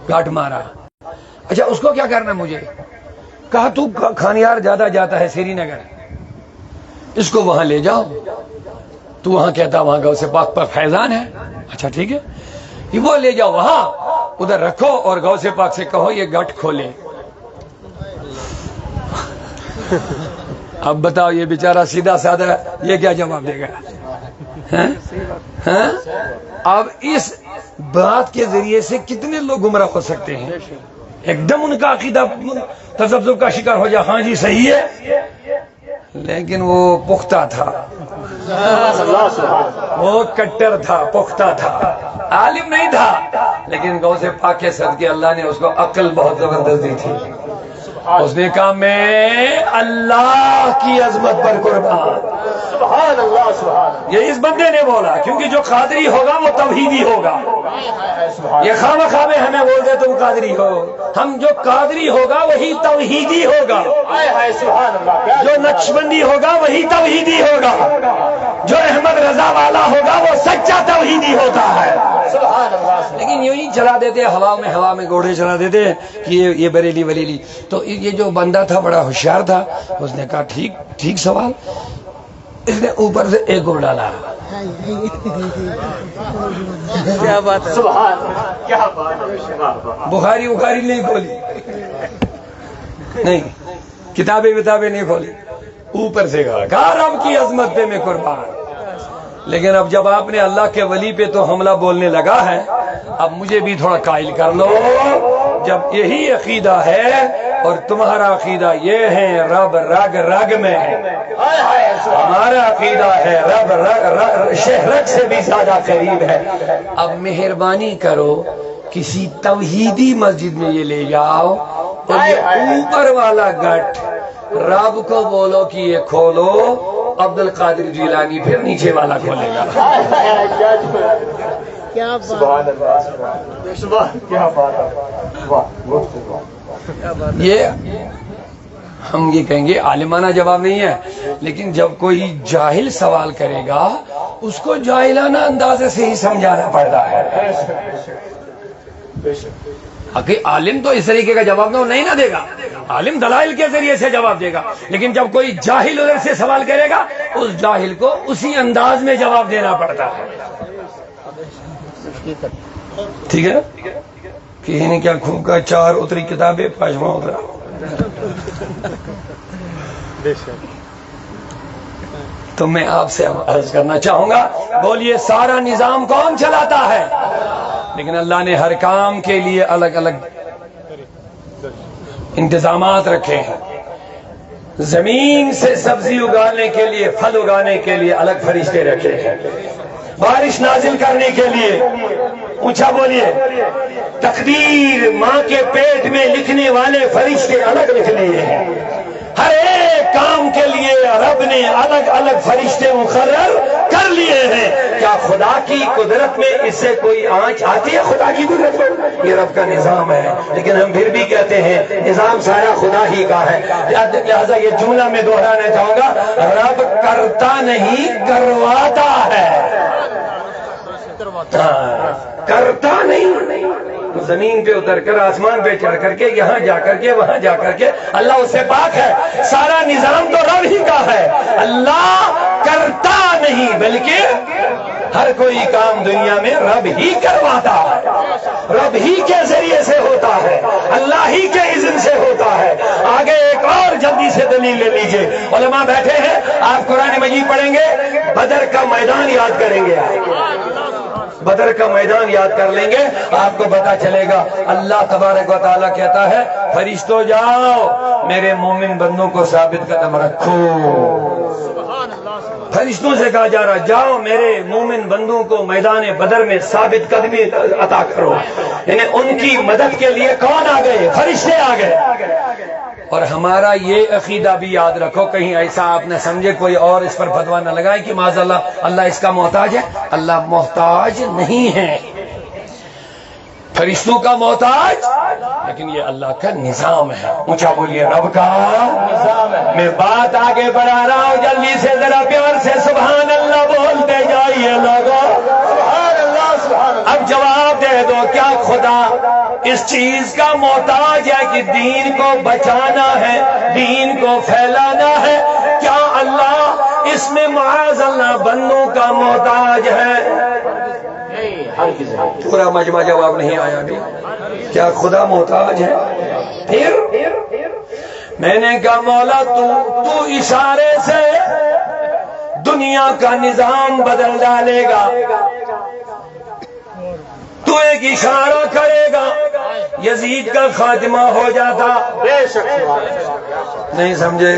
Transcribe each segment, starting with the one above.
Got مارا. اچھا اس کو کیا کرنا مجھے؟ کہا تو کھانیار زیادہ جاتا ہے سری نگر، اس کو وہاں لے جاؤ. تو وہاں کہتا وہاں غوث پاک پر فیضان ہے. اچھا ٹھیک ہے، یہ وہ لے جاؤ وہاں ادھر رکھو اور غوث پاک سے کہو یہ گٹ کھولے. اب بتاؤ یہ بیچارہ سیدھا سادہ یہ کیا جواب دے گا؟ اب اس بات کے ذریعے سے کتنے لوگ گمراہ ہو سکتے ہیں. ایک دم ان کا عقیدہ تذبذب کا شکار ہو جائے، ہاں جی صحیح ہے، لیکن وہ پختہ تھا، وہ کٹر تھا، پختہ تھا، عالم نہیں تھا، لیکن غوث پاک کے صدقے اللہ نے اس کو عقل بہت زبردست دی تھی. اس نے کہا میں اللہ کی عظمت پر قربان. سبحان اللہ سبحان اللہ. یہ اس بندے نے بولا، کیونکہ جو قادری ہوگا وہ توحیدی ہوگا. یہ خواہ خواہ میں ہمیں بول دے تم قادری ہو، ہم جو قادری ہوگا وہی توحیدی ہوگا. سبحان اللہ. جو نقشبندی ہوگا وہی توحیدی ہوگا. جو احمد رضا والا ہوگا وہ سچا توحیدی ہوتا ہے. سبحان اللہ. لیکن یوں ہی چلا دیتے ہوا میں گھوڑے چلا دیتے کہ یہ بریلی بریلی. تو یہ جو بندہ تھا بڑا ہوشیار تھا، اس نے کہا ٹھیک سوال. اس نے اوپر سے ایک اور ڈالا. کیا بات ہے، سبحان اللہ، کیا بات ہے. بخاری نہیں کھولی، نہیں کتابیں نہیں کھولی، اوپر سے کہا رب کی عظمت پہ میں قربان. لیکن اب جب آپ نے اللہ کے ولی پہ تو حملہ بولنے لگا ہے، اب مجھے بھی تھوڑا قائل کر لو. جب یہی عقیدہ ہے اور تمہارا عقیدہ یہ ہے رب رگ رگ میں ہے، ہمارا عقیدہ ہے رب شہرت سے بھی زیادہ قریب ہے. اب مہربانی کرو کسی توحیدی مسجد میں یہ لے جاؤ اور یہ اوپر والا گٹ رب کو بولو کہ یہ کھولو، عبد القادر جیلانی پھر نیچے والا کھولے گا. سبحان اللہ. کیا بات ہے. یہ ہم یہ کہیں گے عالمانہ جواب نہیں ہے، لیکن جب کوئی جاہل سوال کرے گا اس کو جاہلانہ اندازے سے ہی سمجھانا پڑتا ہے. عالم تو اس طریقے کا جواب نہیں نہ دے گا، عالم دلائل کے ذریعے سے جواب دے گا. لیکن جب کوئی جاہل ادھر سے سوال کرے گا اس جاہل کو اسی انداز میں جواب دینا پڑتا ہے. ٹھیک ہے نا؟ کسی نے کیا خوب کا 4 اتری کتابیں 5واں اترا. تو میں آپ سے عرض کرنا چاہوں گا، بولیے سارا نظام کون چلاتا ہے؟ لیکن اللہ نے ہر کام کے لیے الگ الگ انتظامات رکھے ہیں. زمین سے سبزی اگانے کے لیے، پھل اگانے کے لیے الگ فرشتے رکھے ہیں. بارش نازل کرنے کے لیے، اونچا بولیے، تقدیر ماں کے پیٹ میں لکھنے والے فرشتے الگ لکھ لیے ہیں. ہر ایک کام کے لیے رب نے الگ الگ فرشتے مقرر کر لیے ہیں. کیا خدا کی قدرت میں اس سے کوئی آنچ آتی ہے؟ خدا کی قدرت میں یہ رب کا نظام ہے. لیکن ہم پھر بھی کہتے ہیں نظام سارا خدا ہی کا ہے. لہذا یہ جملہ میں دوہرانا چاہوں گا، رب کرتا نہیں کرواتا ہے. کرتا نہیں، زمین پہ اتر کر آسمان پہ چڑھ کر کے یہاں جا کر کے وہاں جا کر کے اللہ اس سے پاک ہے. سارا نظام تو رب ہی کا ہے. اللہ کرتا نہیں بلکہ ہر کوئی کام دنیا میں رب ہی کرواتا ہے، رب ہی کے ذریعے سے ہوتا ہے، اللہ ہی کے اذن سے ہوتا ہے. آگے ایک اور جلدی سے دلیل لے لیجئے. علماء بیٹھے ہیں، آپ قرآن مجید پڑھیں گے، بدر کا میدان یاد کریں گے، بدر کا میدان یاد کر لیں گے، آپ کو پتا چلے گا. اللہ تبارک و تعالیٰ کہتا ہے فرشتوں جاؤ میرے مومن بندوں کو ثابت قدم رکھو. فرشتوں سے کہا جا رہا جاؤ میرے مومن بندوں کو میدان بدر میں ثابت قدمی عطا کرو. یعنی ان کی مدد کے لیے کون آ گئے؟ فرشتے آ گئے. اور ہمارا یہ عقیدہ بھی یاد رکھو، کہیں ایسا آپ نے سمجھے کوئی اور اس پر فتویٰ نہ لگائے کہ معاذ اللہ اس کا محتاج ہے. اللہ محتاج نہیں ہے، فرشتوں کا محتاج، لیکن یہ اللہ کا نظام ہے. اونچا بولیے رب کا نظام ہے. میں بات آگے بڑھا رہا ہوں، جلدی سے ذرا پیار سے سبحان اللہ بولتے جائیے لوگوں. اب جواب دے دو، کیا خدا اس چیز کا محتاج ہے کہ دین کو بچانا ہے، دین کو پھیلانا ہے؟ کیا اللہ اس میں معاذ اللہ بندوں کا محتاج ہے؟ پورا مجمع جواب نہیں آیا ابھی. کیا خدا محتاج ہے؟ پھر میں نے کہا مولا تو اشارے سے دنیا کا نظام بدل ڈالے گا، تو ایک اشارہ کرے گا یزید کا خاتمہ ہو جاتا. بے شک نہیں سمجھے؟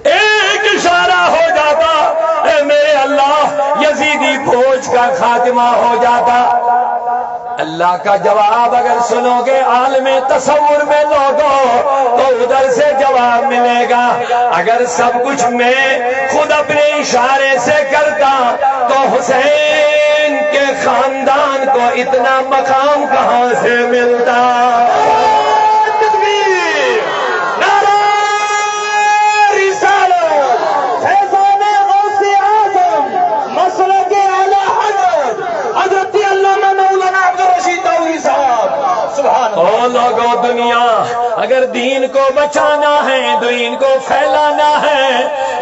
ایک اشارہ ہو جاتا، اے میرے اللہ یزیدی فوج کا خاتمہ ہو جاتا. اللہ کا جواب اگر سنو گے عالم تصور میں لوگوں تو ادھر سے جواب ملے گا. اگر سب کچھ میں خود اپنے اشارے سے کرتا تو حسین کے خاندان کو اتنا مقام کہاں سے ملتا؟ او لوگوں دنیا، اگر دین کو بچانا ہے، دین کو پھیلانا ہے،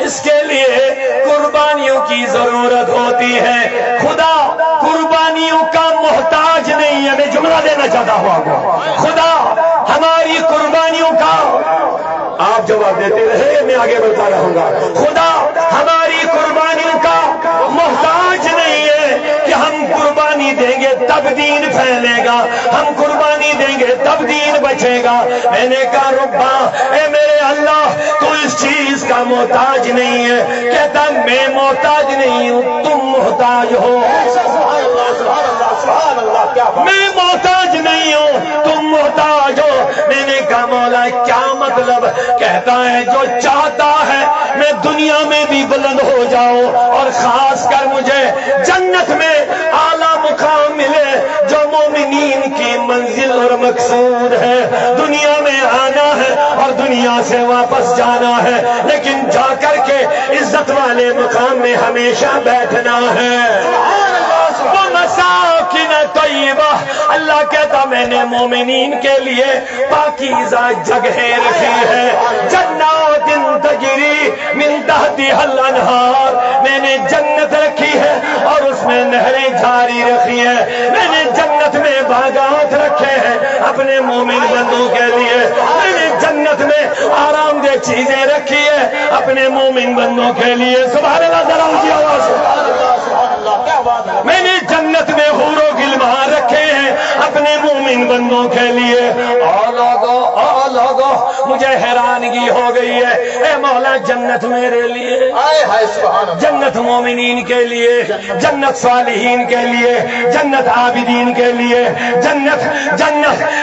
اس کے لیے قربانیوں کی ضرورت ہوتی ہے. خدا قربانیوں کا محتاج نہیں ہے. میں جملہ دینا چاہتا ہوں آپ کو. خدا ہماری قربانیوں کا، آپ جواب دیتے رہے میں آگے بڑھتا رہوں گا. خدا ہماری قربانیوں کا محتاج نہیں ہے کہ ہم قربانی دیں گے تب دین پھیلے گا، ہم قربانی دیں گے تب دین بچے گا. میں نے کہا ربا، اے میرے اللہ تو اس چیز کا محتاج نہیں ہے. کہتا میں محتاج نہیں ہوں، تم محتاج ہو. میں محتاج نہیں ہوں، تم محتاج ہو. میں نے کہا مولا کیا مطلب؟ کہتا ہے جو چاہتا ہے میں دنیا میں بھی بلند ہو جاؤں اور خاص کر مجھے جنت میں اعلیٰ مقام ملے جو مومنین کی منزل اور مقصود ہے. دنیا میں آنا ہے اور دنیا سے واپس جانا ہے، لیکن جا کر کے عزت والے مقام میں ہمیشہ بیٹھنا ہے. مساکن طیبہ، اللہ کہتا میں نے مومنین کے لیے پاکیزہ جگہیں رکھی ہے. جنات تجری من تحتها الانہار، میں نے جنت رکھی ہے اور اس میں نہریں جاری رکھی ہیں. میں نے جنت میں باغات رکھے ہیں اپنے مومن بندوں کے لیے. میں نے جنت میں آرام دہ چیزیں رکھی ہے اپنے مومن بندوں کے لیے. سبحان اللہ، ذرا اونچی آواز. میں نے جنت میں حور و غلمان رکھے ہیں اپنے مومن بندوں کے لیے. لوگوں مجھے حیرانگی ہو گئی ہے. اے مولا جنت میرے لیے، جنت مومنین کے لیے، جنت صالحین کے لیے، جنت عابدین کے لیے، جنت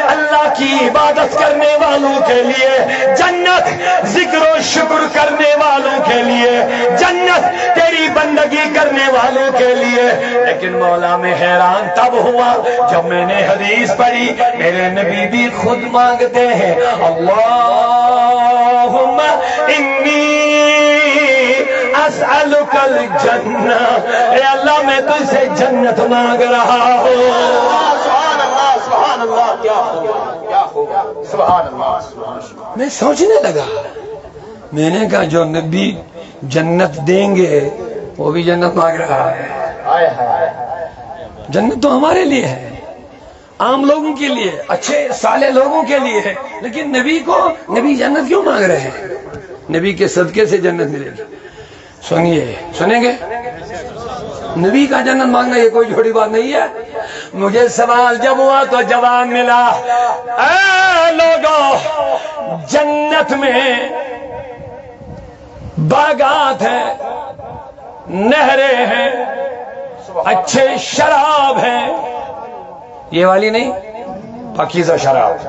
اللہ کی عبادت کرنے والوں کے لیے، جنت ذکر و شکر کرنے والوں کے لیے، جنت تیری بندگی کرنے والوں کے لیے. لیکن مولا میں حیران تب ہوا جب میں نے حدیث پڑھی. میرے نبی بھی خود مانگتے ہیں اللہم انی اسألک الجنہ، اے اللہ میں تجھ سے جنت مانگ رہا ہوں. سبحان اللہ، کیا ہوگا. سبحان اللہ. میں سوچنے لگا، میں نے کہا جو نبی جنت دیں گے وہ بھی جنت مانگ رہا ہے. جنت تو ہمارے لیے ہے، عام لوگوں کے لیے، اچھے صالح لوگوں کے لیے ہے، لیکن نبی جنت کیوں مانگ رہے ہیں؟ نبی کے صدقے سے جنت ملے گی. سنیں گے؟ نبی کا جنت مانگنا یہ کوئی چھوٹی بات نہیں ہے. مجھے سوال جب ہوا تو جواب ملا. اے لوگوں، جنت میں باغات ہیں، نہریں ہیں، اچھے شراب ہیں. یہ والی نہیں، پاکیزہ شراب،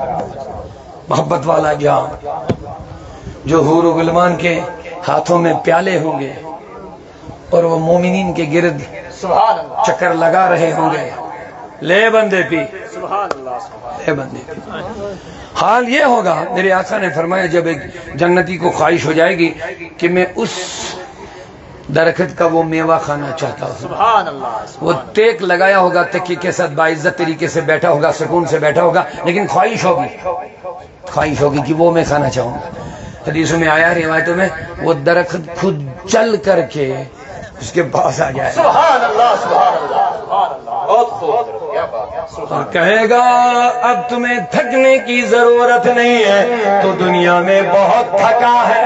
محبت والا جام، جو حور و غلمان کے ہاتھوں میں پیالے ہوں گے اور وہ مومنین کے گرد چکر لگا رہے ہوں گے. لے بندے پی، لے بندے پی. حال یہ ہوگا، میرے آقا نے فرمایا جب ایک جنتی کو خواہش ہو جائے گی کہ میں اس درخت کا وہ میوہ کھانا چاہتا ہوں. سبحان اللہ. وہ ٹیک لگایا ہوگا تکی کے ساتھ باعزت طریقے سے بیٹھا ہوگا, سکون سے بیٹھا ہوگا, لیکن خواہش ہوگی کہ وہ میں کھانا چاہوں گا. حدیثوں میں آیا, روایتوں میں, وہ درخت خود چل کر کے اس کے پاس آ جائے سبحان اللہ. سبحان اللہ. سبحان اللہ. بہت خوب. کیا بات ہے. اور کہے گا اب تمہیں تھکنے کی ضرورت نہیں ہے, تو دنیا میں بہت تھکا ہے,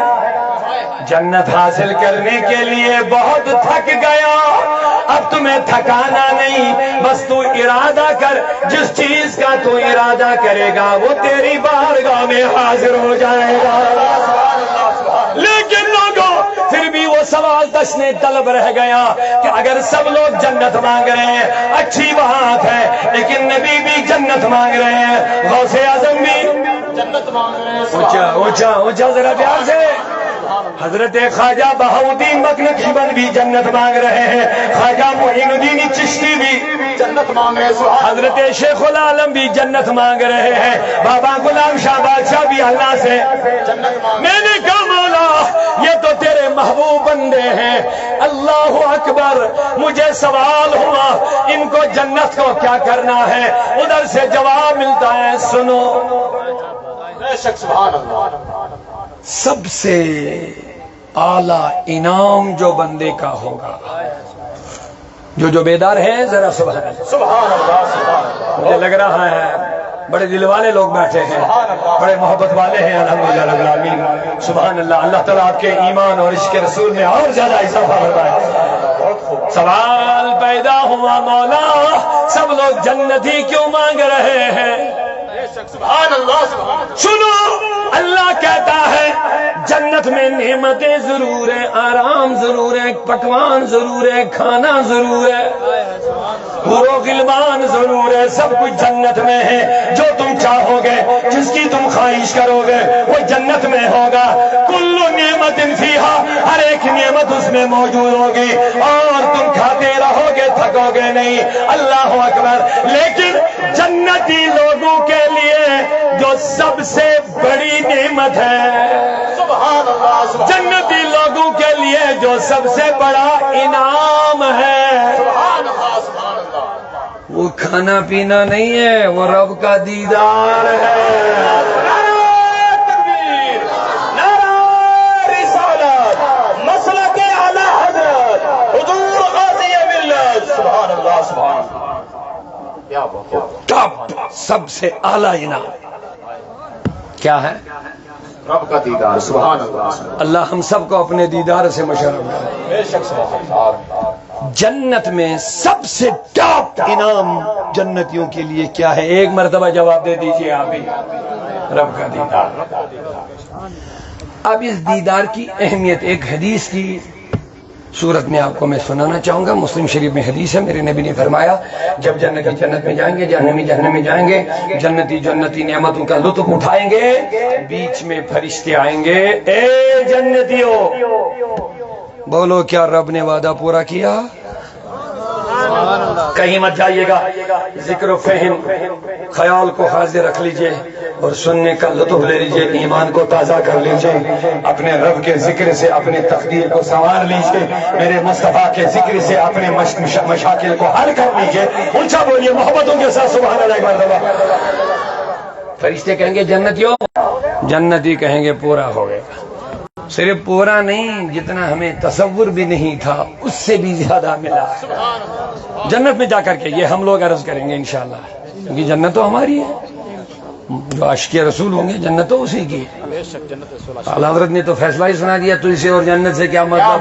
جنت حاصل کرنے کے لیے بہت تھک گیا, اب تمہیں تھکانا نہیں, بس تو ارادہ کر, جس چیز کا تو ارادہ کرے گا وہ تیری بارگاہ میں حاضر ہو جائے گا. لیکن لوگوں پھر بھی وہ سوال تشنے طلب رہ گیا کہ اگر سب لوگ جنت مانگ رہے ہیں اچھی بات ہے, لیکن نبی بھی جنت مانگ رہے ہیں, غوث اعظم بھی جنت مانگ رہے ہیں. اونچا اونچا اونچا ذرا پیار سے. حضرت خواجہ بہاؤدین مکنقشبند بھی جنت مانگ رہے ہیں, خواجہ معین الدین چشتی بھی جنت مانگ رہے ہیں. حضرت شیخ العالم بھی جنت مانگ رہے ہیں, بابا غلام شاہ بادشاہ بھی اللہ سے جنت مانگ. میں نے کہا مولا یہ تو تیرے محبوب بندے ہیں, اللہ اکبر. مجھے سوال ہوا ان کو جنت کو کیا کرنا ہے, ادھر سے جواب ملتا ہے, سنو بے شک. سبحان اللہ. سب سے اعلی انعام جو بندے کا ہوگا, جو بیدار ہے ذرا سبحان اللہ. سبحان اللہ. سبحان اللہ. مجھے لگ رہا ہے بڑے دل والے لوگ بیٹھے ہیں, بڑے محبت والے ہیں, الحمدللہ رب العالمین. سبحان اللہ. اللہ تعالیٰ آپ کے ایمان اور عشق رسول میں اور زیادہ اضافہ فرمائے. سوال پیدا ہوا مولا سب لوگ جنتی کیوں مانگ رہے ہیں؟ سبحان اللہ. سبحان اللہ. سنو, اللہ کہتا ہے جنت میں نعمتیں ضرور ہیں, آرام ضرور ہے, پکوان ضرور ہے, کھانا ضرور ہے, حور و غلمان ضرور ہے, سب کچھ جنت میں ہے. جو تم چاہو گے, جس کی تم خواہش کرو گے وہ جنت میں ہوگا. کل نعمت فیہا, ہر ایک نعمت اس میں موجود ہوگی, اور تم کھاتے رہو گے, تھکو گے نہیں. اللہ اکبر. لیکن جنتی لوگوں کے لیے جو سب سے بڑی نعمت ہے, سبحان اللہ. جنتی لوگوں کے لیے جو سب سے بڑا انعام ہے, سبحان اللہ. سبحان اللہ. وہ کھانا پینا نہیں ہے, وہ رب کا دیدار ہے. تکبیر. نعرہ رسالت. مسلک اعلی حضرت حضور غازی ملت. سبحان اللہ. سبحان اللہ. کیا بات. ٹاپ سب سے اعلی انعام کیا ہے؟ رب کا دیدار. سبحان اللہ. اللہ ہم سب کو اپنے دیدار سے مشرف کرے. بے شک. سبحان اللہ. جنت میں سب سے ٹاپ انعام جنتیوں کے لیے کیا ہے؟ ایک مرتبہ جواب دے دیجئے آپ ہی. رب کا دیدار. اب اس دیدار کی اہمیت ایک حدیث کی صورت میں آپ کو میں سنانا چاہوں گا. مسلم شریف میں حدیث ہے, میرے نبی نے فرمایا جب جنتی جنت میں جائیں گے, جہنمی جہنم میں جائیں گے, جنتی نعمتوں کا لطف اٹھائیں گے, بیچ میں فرشتے آئیں گے, اے جنتیوں بولو کیا رب نے وعدہ پورا کیا؟ کہیں مت جائیے گا, ذکر و فہم خیال کو حاضر رکھ لیجئے اور سننے کا لطف لے لیجئے, ایمان کو تازہ کر لیجئے, اپنے رب کے ذکر سے اپنے تقدیر کو سنوار لیجئے, میرے مصطفیٰ کے ذکر سے اپنے مشاکل کو حل کر لیجئے. اونچا بولیے محبتوں کے ساتھ سبحان اللہ. ایک مرتبہ فرشتے کہیں گے جنتیوں, جنتی کہیں گے پورا ہو گیا. صرف پورا نہیں, جتنا ہمیں تصور بھی نہیں تھا اس سے بھی زیادہ ملا. جنت میں جا کر کے یہ ہم لوگ عرض کریں گے انشاءاللہ, کیونکہ جنت تو ہماری ہے, جو عاشق رسول ہوں گے جنت تو اسی کی ہے. اعلیٰ حضرت نے تو فیصلہ ہی سنا دیا, تجھ سے اور جنت سے کیا مطلب,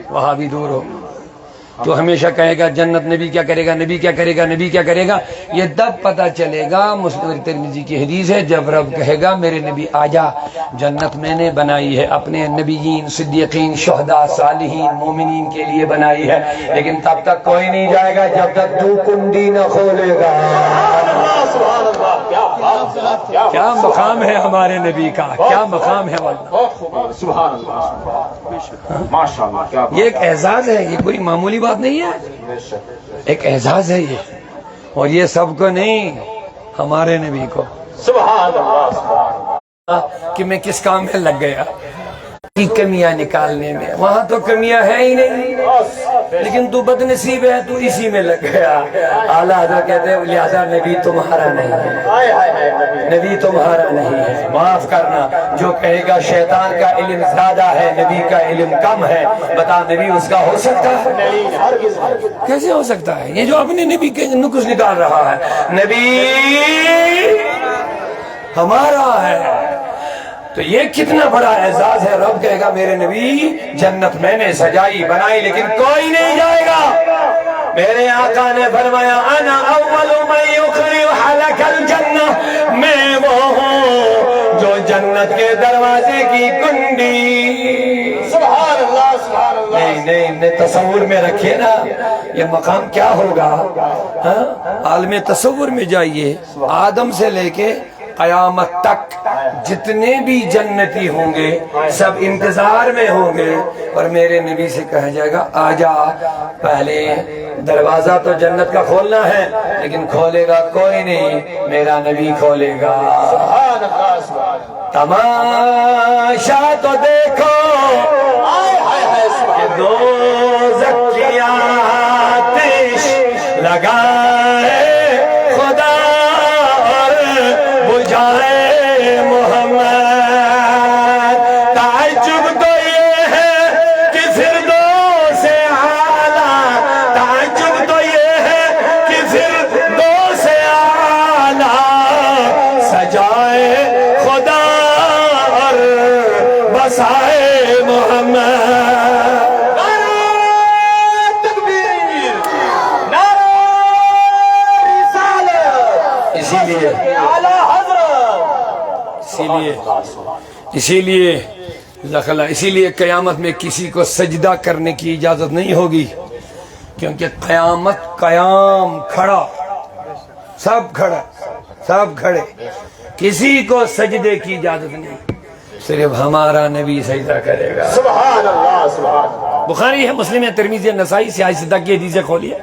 وہاں بھی دور ہو. تو ہمیشہ کہے گا جنت نبی کیا کرے گا, نبی کیا کرے گا, نبی کیا کرے گا. یہ تب پتہ چلے گا, مسلم ترمذی کی حدیث ہے, جب رب کہے گا میرے نبی آجا, جنت میں نے بنائی ہے, اپنے نبیین, صدیقین, شہداء, صالحین, مومنین کے لیے بنائی ہے, لیکن تب تک کوئی نہیں جائے گا جب تک تو کنڈی نہ کھولے گا. کیا مقام ہے ہمارے نبی کا, کیا مقام ہے واللہ. سبحان اللہ. ماشاءاللہ. یہ ایک اعزاز ہے, یہ کوئی معمولی بات نہیں ہے, ایک اعزاز ہے یہ, اور یہ سب کو نہیں, ہمارے نبی کو. سبحان اللہ. کہ میں کس کام میں لگ گیا, کی کمیاں نکالنے میں، وہاں تو کمیاں ہے ہی نہیں، لیکن تو بد نصیب ہے، تو اسی میں لگ گیا۔ اعلیٰ حضرت کہتے ہیں لہذا نبی تمہارا نہیں ہے، نبی تمہارا نہیں ہے۔ معاف کرنا، جو کہے گا شیطان کا علم زیادہ ہے، نبی کا علم کم ہے، بتا نبی اس کا ہو سکتا ہے؟ کیسے ہو سکتا ہے؟ یہ جو اپنے نبی کے نقص نکال رہا ہے، نبی ہمارا ہے تو یہ کتنا بڑا اعزاز ہے۔ رب کہے گا میرے نبی جنت میں نے سجائی بنائی لیکن کوئی نہیں جائے گا۔ میرے آقا نے فرمایا انا اول من یقرئ لک الجنہ، میں وہ ہوں جو جنت کے دروازے کی کنڈی۔ سبحان اللہ سبحان اللہ۔ نہیں تصور میں رکھیے نا یہ مقام کیا ہوگا۔ عالم تصور میں جائیے، آدم سے لے کے قیامت تک جتنے بھی جنتی ہوں گے سب انتظار میں ہوں گے، اور میرے نبی سے کہا جائے گا آجا، پہلے دروازہ تو جنت کا کھولنا ہے لیکن کھولے گا کوئی نہیں، میرا نبی کھولے گا۔ تماشا تو دیکھو کہ دوزخ کی آتش لگائے خدا اور بجھائے محمد۔ تعجب تو یہ ہے کہ فردوس اعلیٰ، تعجب تو یہ ہے کہ فردوس اعلیٰ سجائے خدا اور بسائے محمد۔ اسی لیے قیامت میں کسی کو سجدہ کرنے کی اجازت نہیں ہوگی، کیونکہ قیامت قیام کھڑا، سب کھڑا، سب کھڑے، کسی کو سجدے کی اجازت نہیں، صرف ہمارا نبی سجدہ کرے گا۔ سبحان اللہ سبحان اللہ۔ بخاری ہے، مسلم ہے، ترمذی ہے، نسائی، سیاہ صدق کی حدیثیں کھولیے۔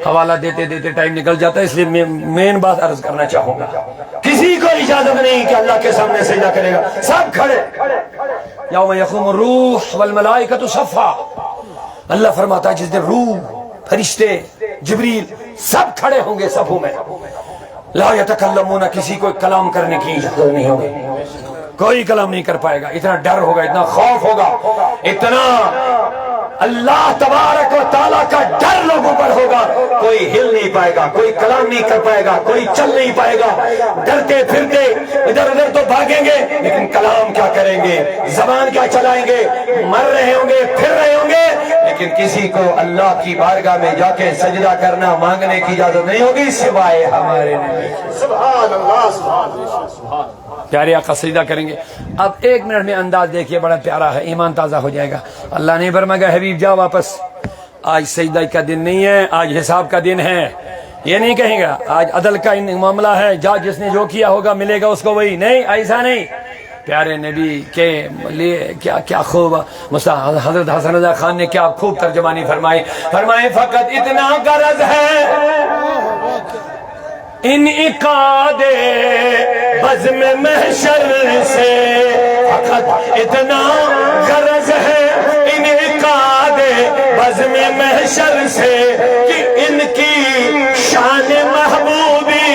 حوالہ دیتے دیتے ٹائم نکل جاتا ہے، اس لیے میں مین بات عرض کرنا چاہوں گا، کسی کو اجازت نہیں کہ اللہ کے سامنے سجدہ کرے گا، سب کھڑے۔ یوم یقوم الروح والملائکۃ صفا، اللہ فرماتا ہے جس دن روح، فرشتے، جبریل سب کھڑے ہوں گے صفوں میں۔ لا یتکلمون، کسی کو کلام کرنے کی اجازت نہیں ہوگی، کوئی کلام نہیں کر پائے گا، اتنا ڈر ہوگا، اتنا خوف ہوگا، اتنا اللہ تبارک و تعالیٰ کا ڈر لوگوں پر ہوگا، کوئی ہل نہیں پائے گا، کوئی کلام نہیں کر پائے گا، کوئی چل نہیں پائے گا، ڈرتے پھرتے ادھر ادھر تو بھاگیں گے لیکن کلام کیا کریں گے، زبان کیا چلائیں گے، مر رہے ہوں گے، پھر رہے ہوں گے، لیکن کسی کو اللہ کی بارگاہ میں جا کے سجدہ کرنا، مانگنے کی اجازت نہیں ہوگی سوائے ہمارے نبی۔ سبحان اللہ سبحان اللہ سبحان اللہ۔ پیارے آقا سجدہ کریں گے۔ اب ایک منٹ میں انداز دیکھیے، بڑا پیارا ہے، ایمان تازہ ہو جائے گا۔ اللہ نے فرمایا حبیب جا واپس، آج سجدہ کا دن نہیں ہے، آج حساب کا دن ہے۔ یہ نہیں کہیں گا آج عدل کا معاملہ ہے، جا جس نے جو کیا ہوگا ملے گا اس کو وہی، نہیں، ایسا نہیں۔ پیارے نبی کے لیے کیا خوب حضرت حسن رضا خان نے کیا خوب ترجمانی فرمائی، فرمائے فقط اتنا غرض ہے انعقاد بزم محشر سے، فقط اتنا غرض ہے انعقاد بزم محشر سے کہ ان کی شان محبوبی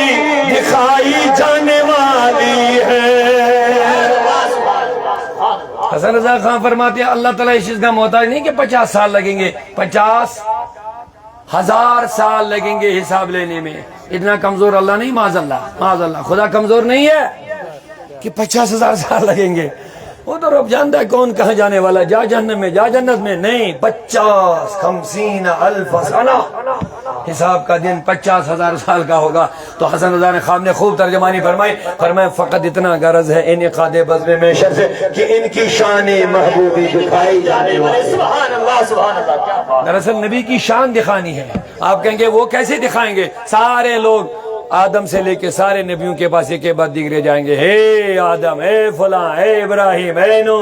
دکھائی جانے والی ہے۔ حسن رضا خان فرماتے ہیں اللہ تعالیٰ اس چیز کا محتاج نہیں کہ 50 سال لگیں گے، 50,000 سال لگیں گے حساب لینے میں، اتنا کمزور اللہ نہیں، معاذ اللہ، معاذ اللہ، خدا کمزور نہیں ہے کہ 50,000 سال لگیں گے۔ وہ تو رب جانتا ہے کون کہاں جانے والا، جا جہنم میں، جا جنت میں، نہیں، 50,000 سنہ حساب کا دن 50,000 سال کا ہوگا۔ تو حسن رضا خان نے خوب ترجمانی فرمائی، فرمائے فقط اتنا غرض ہے انعقاد بزم محشر سے کہ ان کی شان محبوبی دکھائی جانے والی۔ سبحان اللہ سبحان اللہ، کیا بات۔ دراصل نبی کی شان دکھانی ہے۔ آپ کہیں گے وہ کیسے دکھائیں گے؟ سارے لوگ آدم سے لے کے سارے نبیوں کے پاس ایک کے بعد دیگرے جائیں گے، اے آدم، اے فلاں، اے ابراہیم، اے نو،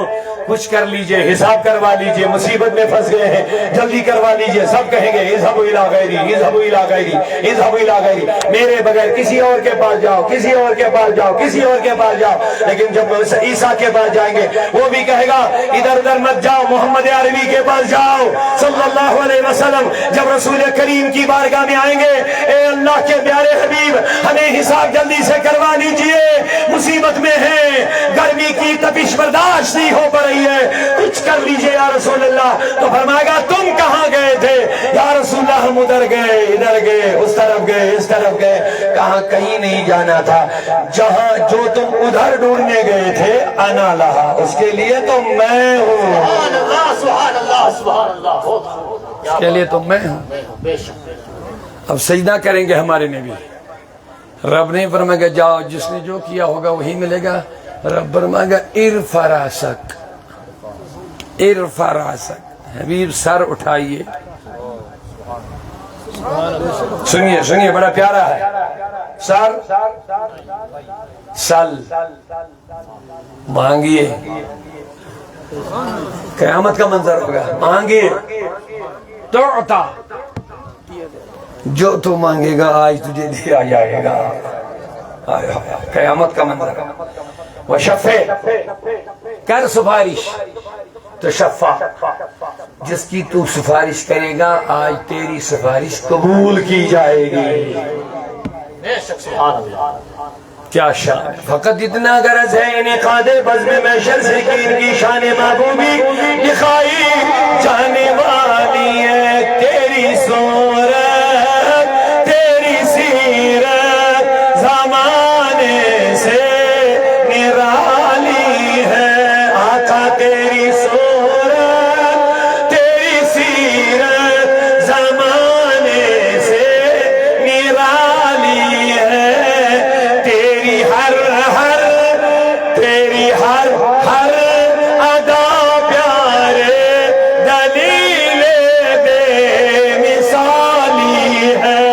کچھ کر لیجئے، حساب کروا لیجئے، مصیبت میں پھنس گئے ہیں، جلدی کروا لیجئے۔ سب کہیں گے اذهبوا الى غیری، اذهبوا الى غیری، اذهبوا الى غیری، میرے بغیر کسی اور کے پاس جاؤ، کسی اور کے پاس جاؤ، کسی اور کے پاس جاؤ۔ لیکن جب عیسیٰ کے پاس جائیں گے وہ بھی کہے گا ادھر ادھر مت جاؤ، محمد عربی کے پاس جاؤ صلی اللہ علیہ وسلم۔ جب رسول کریم کی بارگاہ میں آئیں گے، اے اللہ کے پیارے حبیب، ہمیں حساب جلدی سے کروا لیجئے، مصیبت میں ہیں، گرمی کی تپش برداشت نہیں ہو پا رہی ہے، کچھ کر لیجئے یا رسول اللہ۔ تو فرمائے گا تم کہاں گئے تھے یا رسول اللہ؟ ہم ادھر گئے، ادھر گئے، اس طرف گئے، اس طرف گئے۔ کہاں کہیں نہیں جانا تھا، جہاں جو تم ادھر ڈھونڈنے گئے تھے انا لہا، اس کے لیے تو میں ہوں، سبحان اللہ، سبحان اللہ، سبحان اللہ، اس کے لیے تو میں ہوں۔ بے شک۔ اب سجدہ کریں گے ہمارے نبی، رب نہیں فرمائے گا جاؤ، جس نے جو کیا ہوگا وہی ملے گا، رب فرمائے گا ارفع راسک، ارفع راسک، حبیب سر اٹھائیے۔ سنیے سنیے، بڑا پیارا ہے، سر سل مانگیے، قیامت کا منظر ہوگا، مانگیے تو عطا، جو تو مانگے گا آج تجھے دیا جائے گا، قیامت کا منظر۔ وشفع، کر سفارش، تو شفا، جس کی تو سفارش کرے گا آج تیری سفارش قبول کی جائے گی۔ بے شک، سبحان اللہ۔ کیا شان، فقط اتنا غرض ہے انعقاد بزم محشر سے کہ ان کی شان محبوبی دکھائی جانے والی ہے، تیری صورت، تیری سیرت زمانے سے نرالی ہے، آقا تیری صورت، تیری سیرت زمانے سے نرالی ہے، تیری ہر ہر ادا پیارے دلیل بے مثالی ہے۔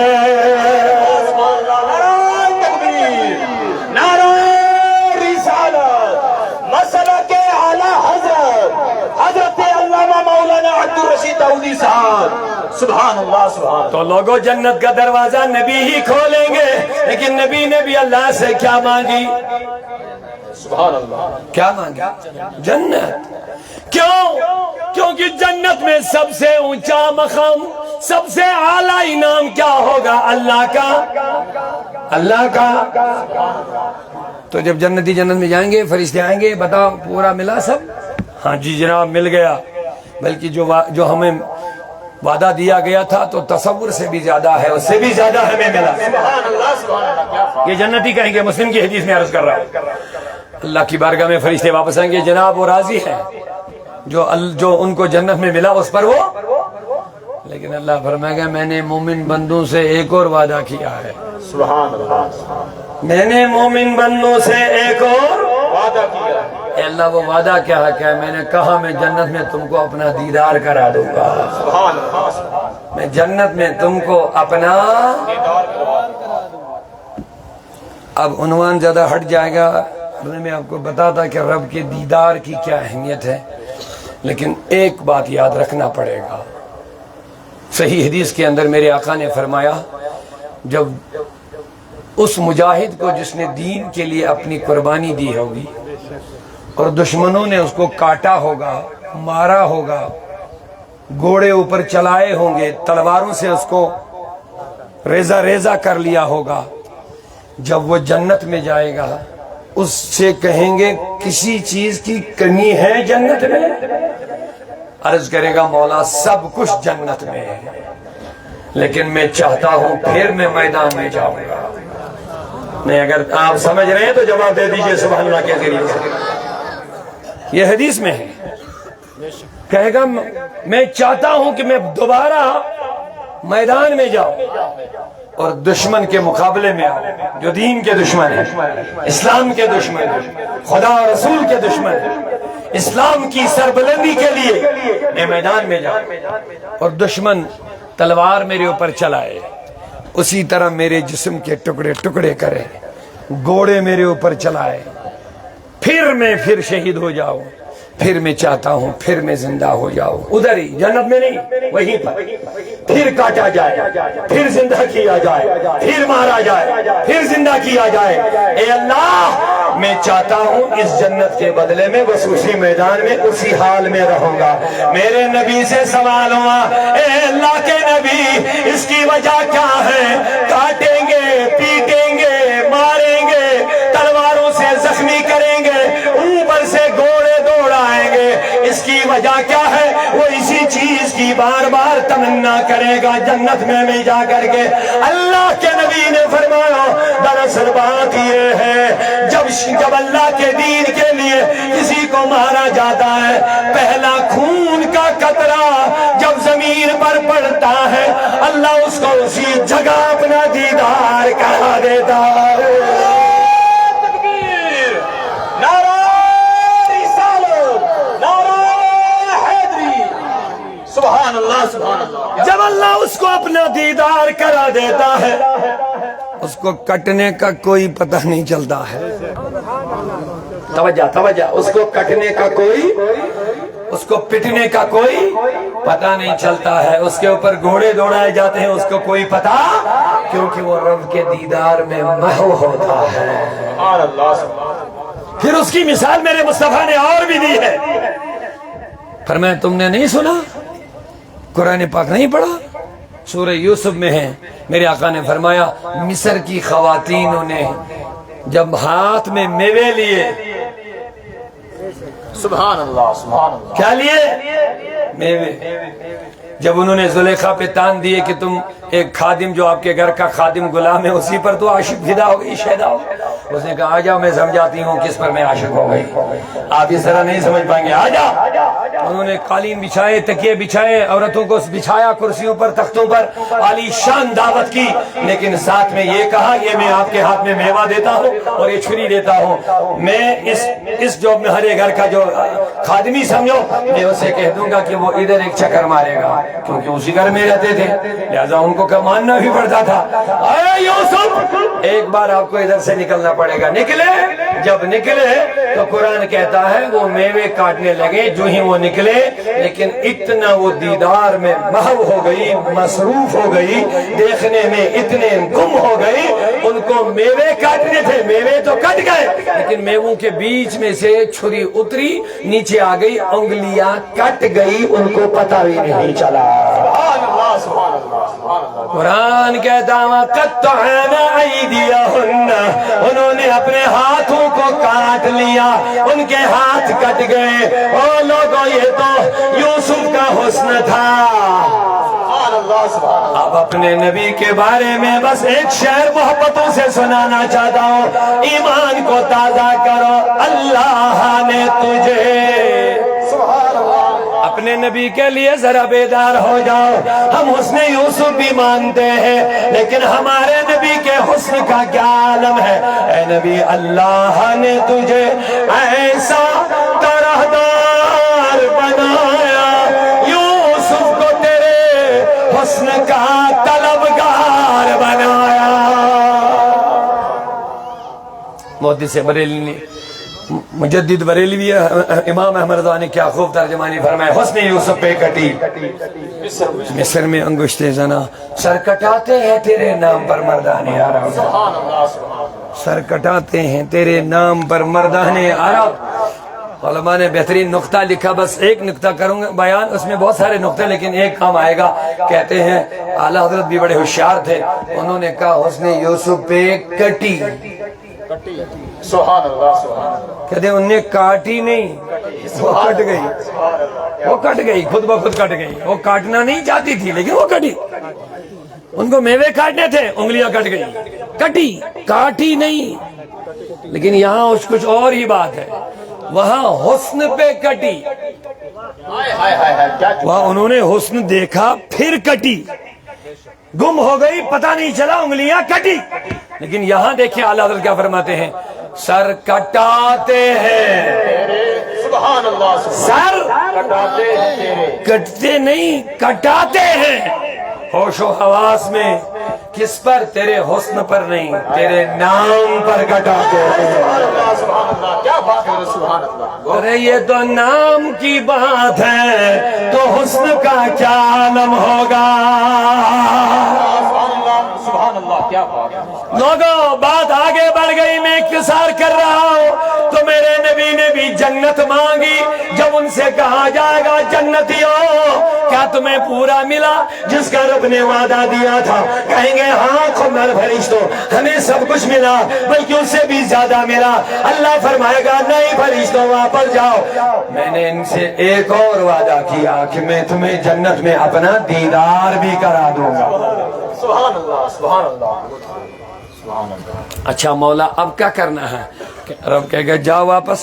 نعرہ تکبیر، نعرہ رسالت، مسلک اعلی حضرت علامہ مولانا عبدالرشید داؤدی صاحب، سبحان اللہ، سبحان اللہ۔ تو لوگوں جنت کا دروازہ نبی ہی کھولیں گے، لیکن نبی نے بھی اللہ سے کیا مانگی؟ سبحان اللہ۔ کیا مانگی؟ جنت۔ کیوں؟ کیونکہ جنت میں سب سے اونچا مقام، سب سے اعلیٰ انعام کیا ہوگا؟ اللہ کا، اللہ کا۔ تو جب جنتی جنت میں جائیں گے، فرشتے آئیں گے، بتاؤ پورا ملا سب؟ ہاں جی جناب مل گیا، بلکہ جو ہمیں وعدہ دیا گیا تھا تو تصور سے بھی زیادہ ہے، اس سے بھی زیادہ ہمیں ملا۔ سبحان اللہ، سبحان اللہ، کیا بات۔ یہ جنتی کہیں گے، مسلم کی حدیث میں عرض کر رہا ہوں، اللہ کی بارگاہ میں فرشتے واپس آئیں گے، جناب وہ راضی ہیں جو ان کو جنت میں ملا اس پر وہ، لیکن اللہ فرمائے گا میں نے مومن بندوں سے ایک اور وعدہ کیا ہے، سبحان اللہ، میں نے مومن بندوں سے ایک اور وعدہ کیا۔ اے اللہ وہ وعدہ کیا ہے؟ میں نے کہا میں جنت میں تم کو اپنا دیدار کرا دوں گا، سبحان اللہ، میں جنت میں تم کو اپنا۔ اب عنوان زیادہ ہٹ جائے گا، میں آپ کو بتاتا کہ رب کے دیدار کی کیا اہمیت ہے، لیکن ایک بات یاد رکھنا پڑے گا۔ صحیح حدیث کے اندر میرے آقا نے فرمایا، جب اس مجاہد کو جس نے دین کے لیے اپنی قربانی دی ہوگی اور دشمنوں نے اس کو کاٹا ہوگا، مارا ہوگا، گھوڑے اوپر چلائے ہوں گے، تلواروں سے اس کو ریزہ ریزہ کر لیا ہوگا، جب وہ جنت میں جائے گا اس سے کہیں گے کسی چیز کی کمی ہے جنت میں؟ عرض کرے گا مولا سب کچھ جنت میں ہے، لیکن میں چاہتا ہوں پھر میں میدان میں جاؤں گا۔ نہیں، اگر آپ سمجھ رہے ہیں تو جواب دے دیجئے سبحان اللہ کے ذریعے سے۔ یہ حدیث میں ہے، کہے گا میں چاہتا ہوں کہ میں دوبارہ میدان میں جاؤں اور دشمن کے مقابلے میں آؤں، جو دین کے دشمن ہیں، اسلام کے دشمن ہیں، خدا اور رسول کے دشمن ہیں، اسلام کی سربلندی کے لیے میں میدان میں جاؤں اور دشمن تلوار میرے اوپر چلائے، اسی طرح میرے جسم کے ٹکڑے ٹکڑے کرے، گھوڑے میرے اوپر چلائے، پھر شہید ہو جاؤں، پھر میں چاہتا ہوں پھر میں زندہ ہو جاؤں، ادھر ہی جنت میں نہیں، وہیں پر، پھر کاٹا جائے، پھر زندہ کیا جائے، پھر مارا جائے، پھر زندہ کیا جائے۔ اے اللہ، میں چاہتا ہوں اس جنت کے بدلے میں بس اسی میدان میں اسی حال میں رہوں گا۔ میرے نبی سے سوال ہوا، اے اللہ کے نبی، اس کی وجہ کیا ہے؟ کاٹیں گے، پیٹیں گے، ماریں گے، تلواروں سے زخمی کریں گے، اوپر سے گھوڑے دوڑائیں گے، اس کی وجہ کیا ہے؟ وہ اسی چیز کی بار بار تمنا کرے گا جنت میں جا کر کے۔ اللہ کے نبی نے فرمایا، دراصل بات یہ ہے، جب اللہ کے دین کے لیے کسی کو مارا جاتا ہے، پہلا خون کا قطرہ جب زمین پر پڑتا ہے، اللہ اس کو اسی جگہ اپنا دیدار کرا دیتا ہے۔ سبحان اللہ، سبحان اللہ۔ جب اللہ اس کو اپنا دیدار کرا دیتا ہے، اس کو کٹنے کا کوئی پتہ نہیں چلتا ہے۔ توجہ، اس کو کٹنے کا کوئی، اس کو پٹنے کا کوئی پتہ نہیں چلتا ہے، اس کے اوپر گھوڑے دوڑائے جاتے ہیں، اس کو کوئی پتہ، کیونکہ وہ رب کے دیدار میں محو ہوتا ہے۔ سبحان اللہ، سبحان اللہ۔ پھر اس کی مثال میرے مصطفیٰ نے اور بھی دی ہے، فرمایا تم نے نہیں سنا، قرآن پاک نہیں پڑھا؟ سورہ یوسف میں ہے، میرے آقا نے فرمایا مصر کی خواتینوں نے جب ہاتھ میں میوے لیے، سبحان اللہ، سبحان اللہ۔ کیا لیے؟ میوے۔ جب انہوں نے زلیخا پہ تان دیے کہ تم ایک خادم جو آپ کے گھر کا خادم غلام ہے اسی پر تو عاشق فدا ہو گئی، شیدا ہو گئی، اس نے کہا آجا میں سمجھاتی ہوں کس پر میں عاشق ہو گئی، آپ اس طرح نہیں سمجھ پائیں گے، آجا۔ انہوں نے قالین بچھائے، تکیے بچھائے، عورتوں کو بچھایا کرسیوں پر، تختوں پر، عالی شان دعوت کی، لیکن ساتھ میں یہ کہا یہ میں آپ کے ہاتھ میں میوہ دیتا ہوں اور یہ چھری دیتا ہوں، میں اس جو ہمارے گھر کا جو خادمی سمجھو، میں اسے کہہ دوں گا کہ وہ ادھر ایک چکر مارے گا، کیونکہ اسی گھر میں رہتے تھے، لہذا ان کو ماننا بھی پڑتا تھا۔ اے یوسف، ایک بار آپ کو ادھر سے نکلنا پڑے گا۔ نکلے، جب نکلے تو قرآن کہتا ہے وہ میوے کاٹنے لگے، جو ہی وہ نکلے، لیکن اتنا وہ دیدار میں محو ہو گئی، مصروف ہو گئی، دیکھنے میں اتنے گم ہو گئی، ان کو میوے کاٹنے تھے، میوے تو کٹ گئے، لیکن میووں کے بیچ میں سے چھری اتری، نیچے آ گئی، انگلیاں کٹ گئی، ان کو پتہ بھی نہیں چلا۔ سبحان اللہ، سبحان اللہ، سبحان اللہ۔ قرآن کہتا ہے قطعنا ایدیہن، انہوں نے اپنے ہاتھوں کو کاٹ لیا، ان کے ہاتھ کٹ گئے۔ او لوگوں، یہ تو یوسف کا حسن تھا۔ سبحان اللہ، سبحان اللہ۔ اب اپنے نبی کے بارے میں بس ایک شعر محبتوں سے سنانا چاہتا ہوں، ایمان کو تازہ کرو، اللہ نے تجھے، سبحان اللہ۔ اپنے نبی کے لیے ذرا بیدار ہو جاؤ۔ ہم حسن یوسف بھی مانتے ہیں، لیکن ہمارے نبی کے حسن کا کیا عالم ہے۔ اے نبی، اللہ نے تجھے ایسا طرحدار بنایا، یوسف کو تیرے حسن کا طلبگار بنایا۔ محدث بریلوی نے، مجدد بریلوی امام احمد رضا نے کیا خوب ترجمانی فرمایا، حسن یوسف پہ کٹی مصر میں انگشت زنا، سر کٹاتے ہیں تیرے نام پر مردان عرب، سبحان اللہ، سبحان اللہ۔ سر کٹاتے ہیں تیرے نام پر مردان عرب۔ علماء نے بہترین نقطہ لکھا، بس ایک نقطہ کروں گا بیان، اس میں بہت سارے نقطے لیکن ایک کام آئے گا۔ کہتے ہیں اعلیٰ حضرت بھی بڑے ہوشیار تھے، انہوں نے کہا حسن یوسف پہ کٹی، سبحان اللہ، سبحان اللہ۔ کہتے ہیں انہوں نے کاٹی نہیں، وہ کٹ گئی، وہ کٹ گئی، خود بخود کٹ گئی، وہ کاٹنا نہیں چاہتی تھی لیکن وہ کٹی، ان کو میوے کاٹنے تھے، انگلیاں کٹ گئی، کٹی، کاٹی نہیں۔ لیکن یہاں کچھ اور ہی بات ہے، وہاں حسن پہ کٹی، وہاں انہوں نے حسن دیکھا پھر کٹی، گم ہو گئی، پتہ نہیں چلا، انگلیاں کٹی۔ لیکن یہاں دیکھیں اعلیٰ حضرت کیا فرماتے ہیں، سر کٹاتے ہیں، سبحان اللہ، سر کٹاتے ہیں تیرے، کٹتے نہیں، کٹاتے ہیں، ہوش و حواس میں کس پر؟ تیرے حسن پر نہیں، تیرے نام پر کٹاتے ہیں۔ سبحان اللہ، کیا بات ہے سبحان اللہ۔ ارے یہ تو نام کی بات ہے، تو حسن کا کیا عالم ہوگا؟ سبحان اللہ، کیا بات ہے۔ لوگوں بات آگے بڑھ گئی، میں اختصار کر رہا ہوں۔ تو میرے نبی نے بھی جنت مانگی، جب ان سے کہا جائے گا جنتیوں کیا تمہیں پورا ملا جس کا رب نے وعدہ دیا تھا؟ کہیں گے ہاں خمر فرشتوں ہمیں سب کچھ ملا، بلکہ اس سے بھی زیادہ ملا۔ اللہ فرمائے گا نہیں فرشتوں واپس جاؤ، میں نے ان سے ایک اور وعدہ کیا کہ میں تمہیں جنت میں اپنا دیدار بھی کرا دوں گا۔ سبحان اللہ، سبحان اللہ، سبحان اللہ۔ اچھا مولا اب کیا کرنا ہے؟ رب کہے گا جاؤ واپس،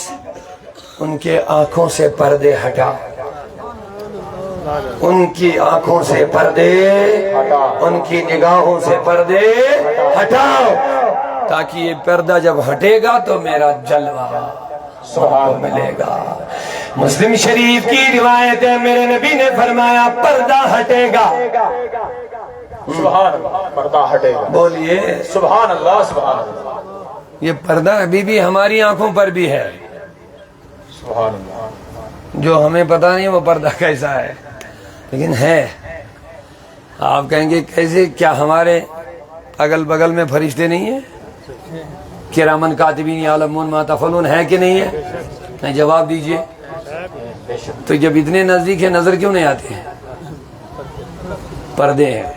ان کے آنکھوں سے پردے ہٹا، ان کی آنکھوں سے پردے، ان کی نگاہوں سے پردے ہٹاؤ، تاکہ یہ پردہ جب ہٹے گا تو میرا جلوہ سب کو ملے گا۔ مسلم شریف کی روایت ہے، میرے نبی نے فرمایا پردہ ہٹے گا۔ سبحان اللہ، پردہ ہٹے گا۔ بولیے سبحان اللہ، سبحان اللہ، یہ پردہ ابھی بھی ہماری آنکھوں پر بھی ہے، سبحان اللہ۔ جو ہمیں پتہ نہیں وہ پردہ کیسا ہے، لیکن ہے۔ آپ کہیں گے کیسے؟ کیا ہمارے اگل بغل میں فرشتے نہیں ہیں؟ کرامن کاتبین یعلمون ما تفعلون ہے کہ نہیں ہے؟ نہیں، جواب دیجئے۔ تو جب اتنے نزدیک ہے نظر کیوں نہیں آتے ہیں؟ پردے ہیں۔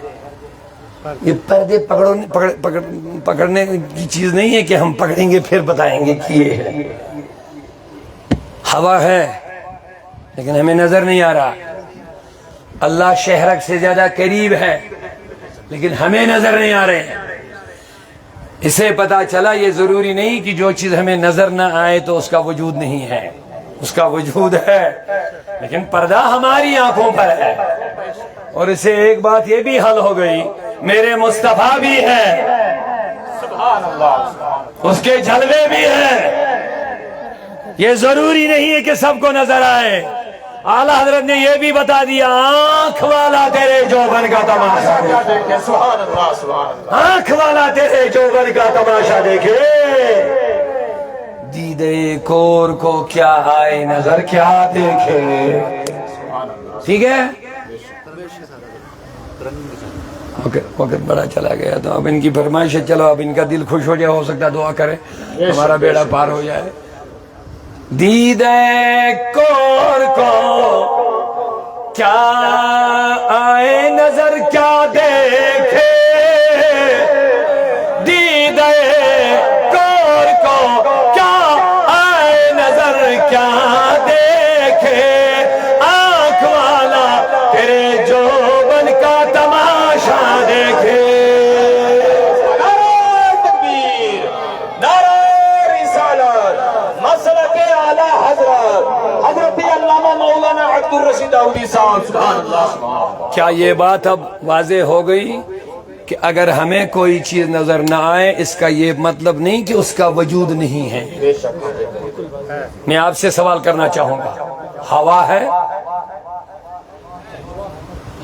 یہ پردے پکڑنے کی چیز نہیں ہے کہ ہم پکڑیں گے پھر بتائیں گے کہ یہ ہے۔ ہوا ہے لیکن ہمیں نظر نہیں آ رہا۔ اللہ شہرک سے زیادہ قریب ہے لیکن ہمیں نظر نہیں آ رہے ہیں۔ اسے پتا چلا یہ ضروری نہیں کہ جو چیز ہمیں نظر نہ آئے تو اس کا وجود نہیں ہے، اس کا وجود ہے، لیکن پردہ ہماری آنکھوں پر ہے۔ اور اسے ایک بات یہ بھی حل ہو گئی، میرے مصطفیٰ بھی ہے، سبحان اللہ، اس کے جلوے بھی ہیں۔ یہ ضروری نہیں ہے کہ سب کو نظر آئے۔ اعلیٰ حضرت نے یہ بھی بتا دیا، آنکھ والا تیرے جوبن کا تماشا دیکھے، سبحان اللہ، سبحان اللہ، آنکھ والا تیرے جوبن کا تماشا دیکھے، دیدے کور کو کیا آئے نظر کیا دیکھے۔ ٹھیک ہے، وقت بڑا چلا گیا تو اب ان کی فرمائش ہے، چلو اب ان کا دل خوش ہو جائے، ہو سکتا ہے دعا کرے ہمارا بیڑا پار ہو جائے۔ دیدے کور کو کیا آئے نظر کیا دیکھے، دیدے کور کو کیا آئے نظر کیا دیکھے، آنکھ والا تیرے جوبن کا تماشا دیکھے۔ نعرہ تکبیر، نعرہ رسالت، مسلک اعلیٰ حضرت علامہ مولانا عبدالرشید داؤدی صاحب، سبحان اللہ، سبحان اللہ۔ کیا یہ بات اب واضح ہو گئی کہ اگر ہمیں کوئی چیز نظر نہ آئے اس کا یہ مطلب نہیں کہ اس کا وجود نہیں ہے؟ بے شک میں آپ سے سوال کرنا چاہوں گا، ہوا ہے؟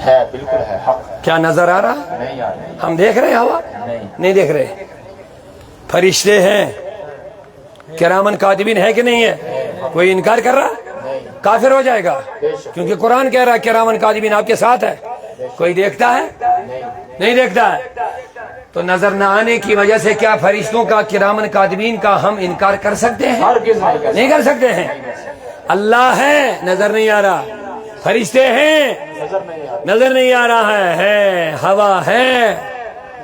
ہے، بالکل ہے، حق کیا نظر آ رہا؟ نہیں آ رہے، ہم دیکھ رہے ہیں ہوا؟ نہیں دیکھ رہے۔ فرشتے ہیں، کرامن کاتبین ہے کہ نہیں ہے؟ کوئی انکار کر رہا؟ کافر ہو جائے گا، کیونکہ قرآن کہہ رہا ہے کرامن کاتبین آپ کے ساتھ ہے۔ کوئی دیکھتا ہے؟ نہیں دیکھتا ہے۔ تو نظر نہ آنے کی وجہ سے کیا فرشتوں کا، کرامن کاتبین کا ہم انکار کر سکتے ہیں؟ ہرگز نہیں کر سکتے ہیں۔ اللہ ہے، نظر نہیں آ رہا، فرشتے ہیں، نظر نہیں آ رہا ہے، ہوا ہے،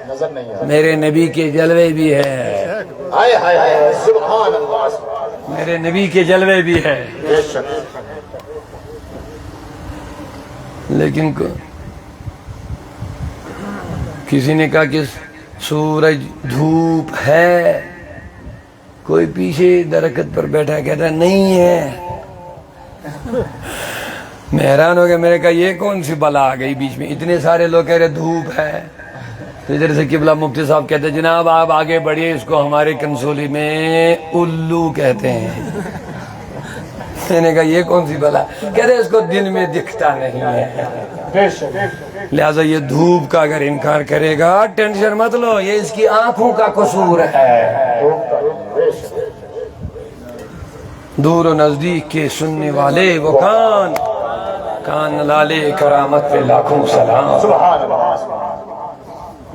نظر نہیں آ میرے نبی کے جلوے بھی ہے، ہائے ہائے ہائے، سبحان اللہ، سبحان اللہ، میرے نبی کے جلوے بھی ہے۔ بے شک لیکن کسی نے کہا کہ سورج دھوپ ہے، کوئی پیچھے درخت پر بیٹھا کہتا ہے نہیں ہے۔ میں حیران ہو گیا، میں نے کہا یہ کون سی بلا آ گئی بیچ میں، اتنے سارے لوگ کہہ رہے دھوپ ہے۔ تو ادھر سے قبلہ مفتی صاحب کہتے ہیں جناب آپ آگے بڑھیے، اس کو ہمارے کنسولی میں الو کہتے ہیں۔ میں نے کہا یہ کون سی بلا؟ کہتے ہیں اس کو دن میں دکھتا نہیں ہے۔ بے شک لہذا یہ دھوپ کا اگر انکار کرے گا ٹینشن مت لو، یہ اس کی آنکھوں کا قصور ہے۔ دور و نزدیک کے سننے والے وہ کان لالے کرامت پہ لاکھوں سلام۔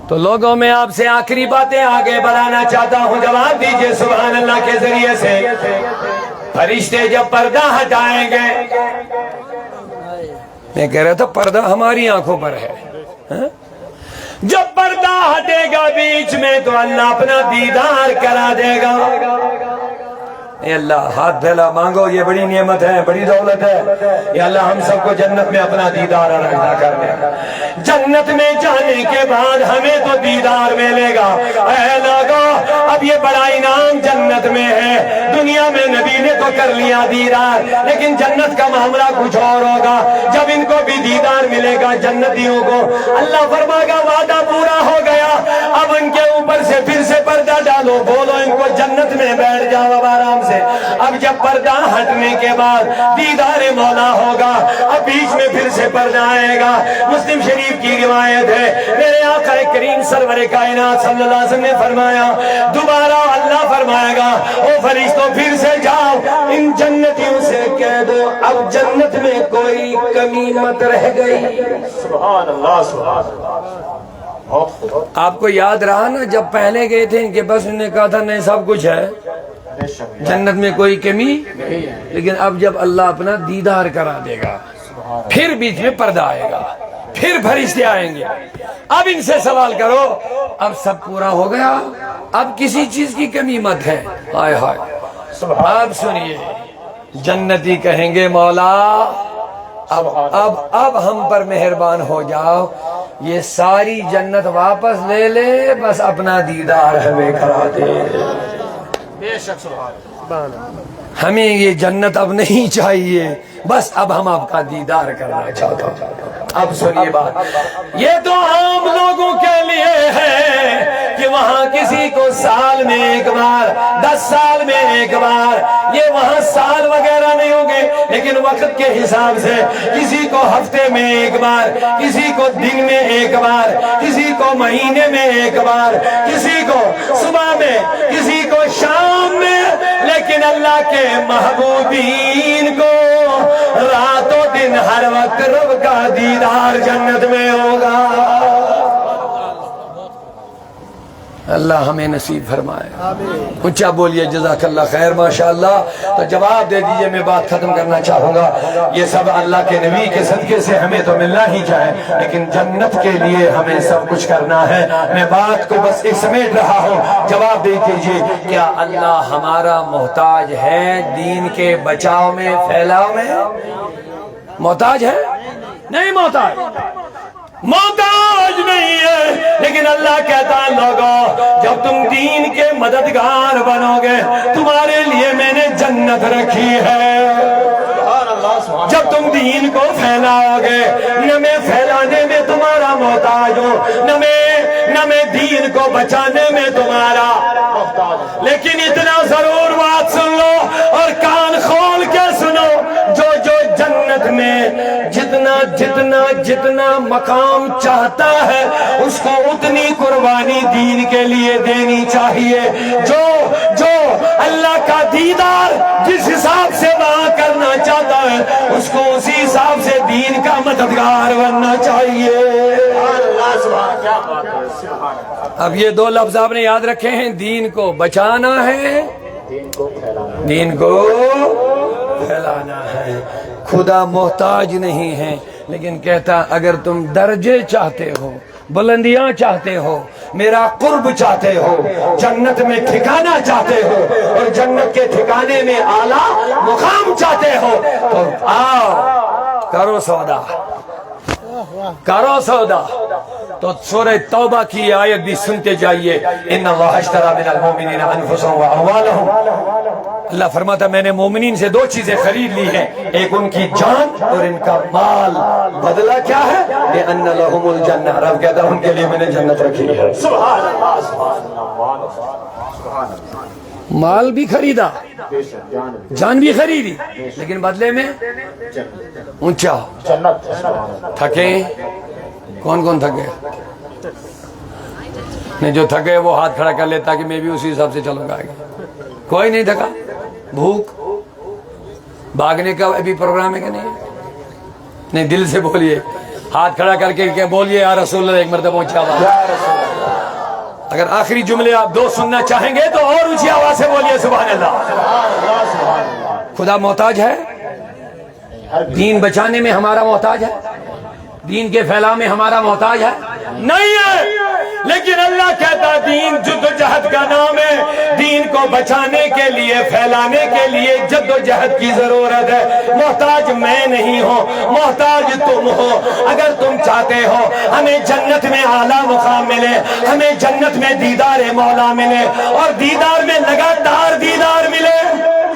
تو لوگوں میں آپ سے آخری باتیں آگے بڑھانا چاہتا ہوں، جواب دیجئے سبحان اللہ کے ذریعے سے۔ فرشتے جب پردہ ہٹائیں گے، میں کہہ رہا تھا پردہ ہماری آنکھوں پر ہے، جب پردہ ہٹے گا بیچ میں تو اللہ اپنا دیدار کرا دے گا۔ اے اللہ ہاتھ پھیلا مانگو، یہ بڑی نعمت ہے، بڑی دولت ہے۔ یا اللہ ہم سب کو جنت میں اپنا دیدار عطا کر دے۔ جنت میں جانے کے بعد ہمیں تو دیدار ملے گا۔ اے لوگو اب یہ بڑا انعام جنت میں ہے۔ دنیا میں نبی نے تو کر لیا دیدار، لیکن جنت کا معاملہ کچھ اور ہوگا۔ جب ان کو بھی دیدار ملے گا جنتیوں کو، اللہ فرمائے گا وعدہ پورا ہو گیا، اب ان کے اوپر سے پھر سے پردہ ڈالو، بولو ان کو جنت میں بیٹھ جاؤ اب آرام سے۔ اب جب پردہ ہٹنے کے بعد دیدار مولا ہوگا، اب بیچ میں پھر سے پردہ آئے گا۔ مسلم شریف کی روایت ہے، میرے آقا کریم سرور کائنات صلی اللہ علیہ وسلم نے فرمایا، دوبارہ اللہ فرمائے گا او فرشتوں پھر سے جاؤ ان جنتیوں سے کہہ دو اب جنت میں کوئی کمی مت رہ گئی۔ سبحان اللہ سبحان اللہ۔ آپ کو یاد رہا نا جب پہلے گئے تھے ان کے پاس، انہوں نے کہا تھا نہیں سب کچھ ہے، جنت میں کوئی کمی، لیکن اب جب اللہ اپنا دیدار کرا دے گا پھر بیچ میں پردہ آئے گا، پھر فرشتے آئیں گے، اب ان سے سوال کرو اب سب پورا ہو گیا، اب کسی چیز کی کمی مت ہے۔ ہائے ہائے اب سنیے جنتی کہیں گے مولا اب ہم پر مہربان ہو جاؤ، یہ ساری جنت واپس لے لے، بس اپنا دیدار ہمیں کرا دے۔ بے شک سبحان ہمیں یہ جنت اب نہیں چاہیے، بس اب ہم آپ کا دیدار کرنا چاہتا ہوں۔ اب سنیے بات، یہ تو عام لوگوں کے لیے ہے کہ وہاں کسی کو سال میں ایک بار، 10 سال میں ایک بار، یہ وہاں سال وغیرہ نہیں ہوں گے، لیکن وقت کے حساب سے کسی کو ہفتے میں ایک بار، کسی کو دن میں ایک بار، کسی کو مہینے میں ایک بار، کسی کو صبح میں، کسی کو شام میں، لیکن اللہ کے محبوبین کو رات و دن ہر وقت رب کا دیدار جنت میں ہوگا۔ اللہ ہمیں نصیب فرمائے۔ اونچا بولیے جزاک اللہ خیر ماشاءاللہ۔ تو جواب دے دیجئے، میں بات ختم کرنا چاہوں گا، یہ سب اللہ کے نبی کے صدقے سے ہمیں تو ملنا ہی چاہے، لیکن جنت کے لیے ہمیں سب کچھ کرنا ہے۔ میں بات کو بس ایک سمیٹ رہا ہوں، جواب دے دیجئے کیا اللہ ہمارا محتاج ہے دین کے بچاؤ میں، پھیلاؤ میں؟ محتاج ہے؟ نہیں محتاج نہیں ہے، لیکن اللہ کہتا ہے لوگوں جب تم دین کے مددگار بنو گے تمہارے لیے میں نے جنت رکھی ہے۔ جب تم دین کو پھیلاؤ گے، نہ میں پھیلانے میں تمہارا محتاج ہوں، نہ میں دین کو بچانے میں تمہارا محتاج ہوں، لیکن اتنا ضرور بات سن لو اور کان کھول کے سنو، جو جنت میں جتنا مقام چاہتا ہے اس کو اتنی قربانی دین کے لیے دینی چاہیے، جو اللہ کا دیدار جس حساب سے وہاں کرنا چاہتا ہے اس کو اسی حساب سے دین کا مددگار بننا چاہیے۔ اب یہ دو لفظ آپ نے یاد رکھے ہیں، دین کو بچانا ہے، دین کو پھیلانا ہے۔ خدا محتاج نہیں ہے، لیکن کہتا اگر تم درجے چاہتے ہو، بلندیاں چاہتے ہو، میرا قرب چاہتے ہو، جنت میں ٹھکانا چاہتے ہو اور جنت کے ٹھکانے میں اعلیٰ مقام چاہتے ہو تو آؤ کرو سودا۔ تو سورہ توبہ کی آیت بھی سنتے جائیے، ان اللہ اشتری من المؤمنین انفسهم واموالهم۔ اللہ فرماتا میں نے مومنین سے 2 چیزیں خرید لی ہیں، ایک ان کی جان اور ان کا مال۔ بدلہ کیا ہے؟ لأن لهم الجنہ، رب کہتا ان کے لیے میں نے جنت رکھی ہے۔ سبحان اللہ سبحان اللہ۔ مال بھی خریدا، جان بھی خریدی، لیکن بدلے میں اونچا، تھکے کون کون تھک گئے؟ نہیں، جو تھک گئے وہ ہاتھ کھڑا کر لیتا کہ میں بھی اسی حساب سے چلوں گا آگے. کوئی نہیں تھکا؟ بھوک بھاگنے کا ابھی پروگرام ہے کہ نہیں؟ نہیں، دل سے بولیے، ہاتھ کھڑا کر کے بولیے یا رسول اللہ، ایک مرتبہ اونچی آواز. اگر آخری جملے آپ 2 سننا چاہیں گے تو اور اونچی آواز سے بولیے سبحان اللہ. خدا محتاج ہے؟ دین بچانے میں ہمارا محتاج ہے؟ دین کے پھیلاؤ میں ہمارا محتاج ہے؟ نہیں ہے. لیکن اللہ کہتا دین جدوجہد کا نام ہے. دین کو بچانے کے لیے، پھیلانے کے لیے جدوجہد کی ضرورت ہے. محتاج میں نہیں ہوں، محتاج تم ہو. اگر تم چاہتے ہو ہمیں جنت میں اعلیٰ مقام ملے، ہمیں جنت میں دیدار مولا ملے، اور دیدار میں لگاتار دیدار ملے،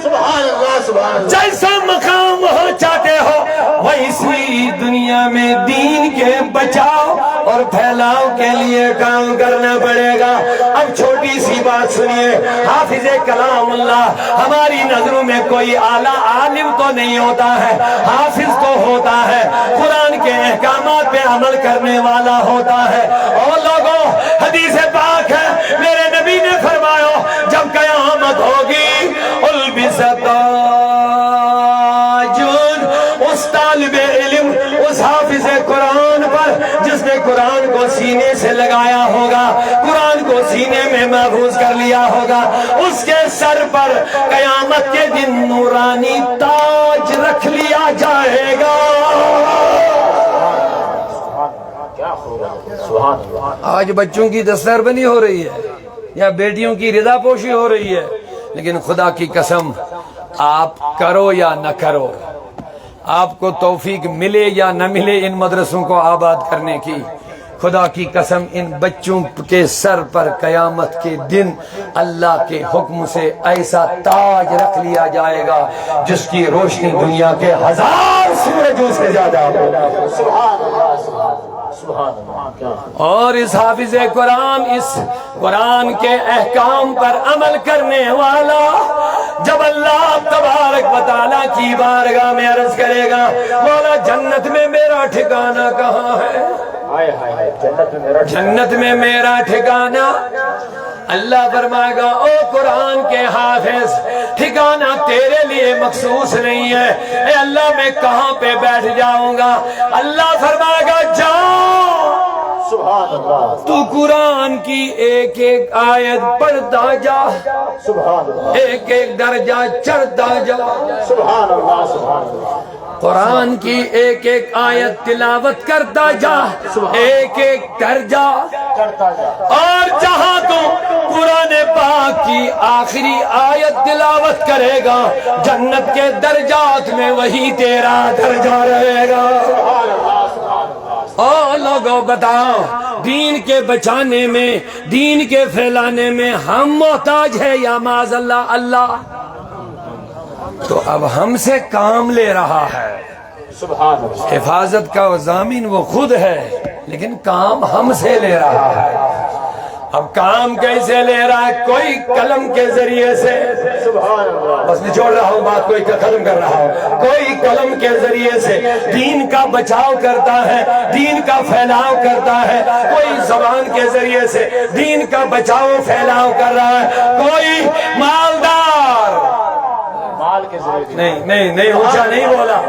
سبحان اللہ سبحان اللہ. جیسا مقام وہ چاہتے ہو ویسی دنیا میں دین کے بچاؤ اور پھیلاؤ کے لیے کام کرنا پڑے گا. اب چھوٹی سی بات سنیے، حافظ کلام اللہ ہماری نظروں میں کوئی اعلیٰ عالم تو نہیں ہوتا ہے، حافظ تو ہوتا ہے، قرآن کے احکامات پہ عمل کرنے والا ہوتا ہے. اور لوگوں، حدیث پاک ہے، میرے نبی نے فرمایا جب قیامت ہوگی اس طالب علم، اس حافظ قرآن پر جس نے قرآن کو سینے سے لگایا ہوگا، قرآن کو سینے میں محفوظ کر لیا ہوگا، اس کے سر پر قیامت کے دن نورانی تاج رکھ لیا جائے گا. آج بچوں کی دستار بندی ہو رہی ہے یا بیٹیوں کی رضا پوشی ہو رہی ہے، لیکن خدا کی قسم آپ کرو یا نہ کرو، آپ کو توفیق ملے یا نہ ملے ان مدرسوں کو آباد کرنے کی، خدا کی قسم ان بچوں کے سر پر قیامت کے دن اللہ کے حکم سے ایسا تاج رکھ لیا جائے گا جس کی روشنی دنیا کے 1000 سورجوں سے زیادہ ہوگا. سبحان اللہ سبحان اللہ. اور اس حافظ قرآن، اس قرآن کے احکام پر عمل کرنے والا جب اللہ تبارک و تعالیٰ کی بارگاہ میں عرض کرے گا مولا جنت میں میرا ٹھکانہ کہاں ہے؟ جنت میں میرا ٹھکانہ، اللہ فرمائے گا او قرآن کے حافظ ٹھکانہ تیرے لیے مخصوص نہیں ہے. اے اللہ میں کہاں پہ بیٹھ جاؤں گا؟ اللہ فرمائے گا جاؤ، سبحان اللہ، تو قرآن کی ایک ایک آیت پڑھتا جا، سبحان اللہ، ایک ایک درجہ چڑھتا جا، سبحان اللہ سبحان اللہ. قرآن کی ایک ایک آیت تلاوت کرتا جا، ایک ایک درجہ. اور جہاں تو قرآن پاک کی آخری آیت تلاوت کرے گا جنت کے درجات میں وہی تیرا درجہ رہے گا. اور لوگوں بتاؤ، دین کے بچانے میں، دین کے پھیلانے میں ہم محتاج ہے یا معاذ اللہ اللہ؟ تو اب ہم سے کام لے رہا ہے. سبحان اللہ. حفاظت کا ضامن وہ خود ہے لیکن کام ہم سے لے رہا ہے. اب کام کیسے لے رہا ہے؟ کوئی قلم کے ذریعے سے، سبحان اللہ، بس نچوڑ رہا ہوں بات، کوئی ختم کر رہا ہوں، کوئی قلم کے ذریعے سے دین کا بچاؤ کرتا ہے، دین کا پھیلاؤ کرتا ہے، کوئی زبان کے ذریعے سے دین کا بچاؤ پھیلاؤ کر رہا ہے، کوئی مالدار، مال کے ذریعے نہیں اونچا نہیں بولا،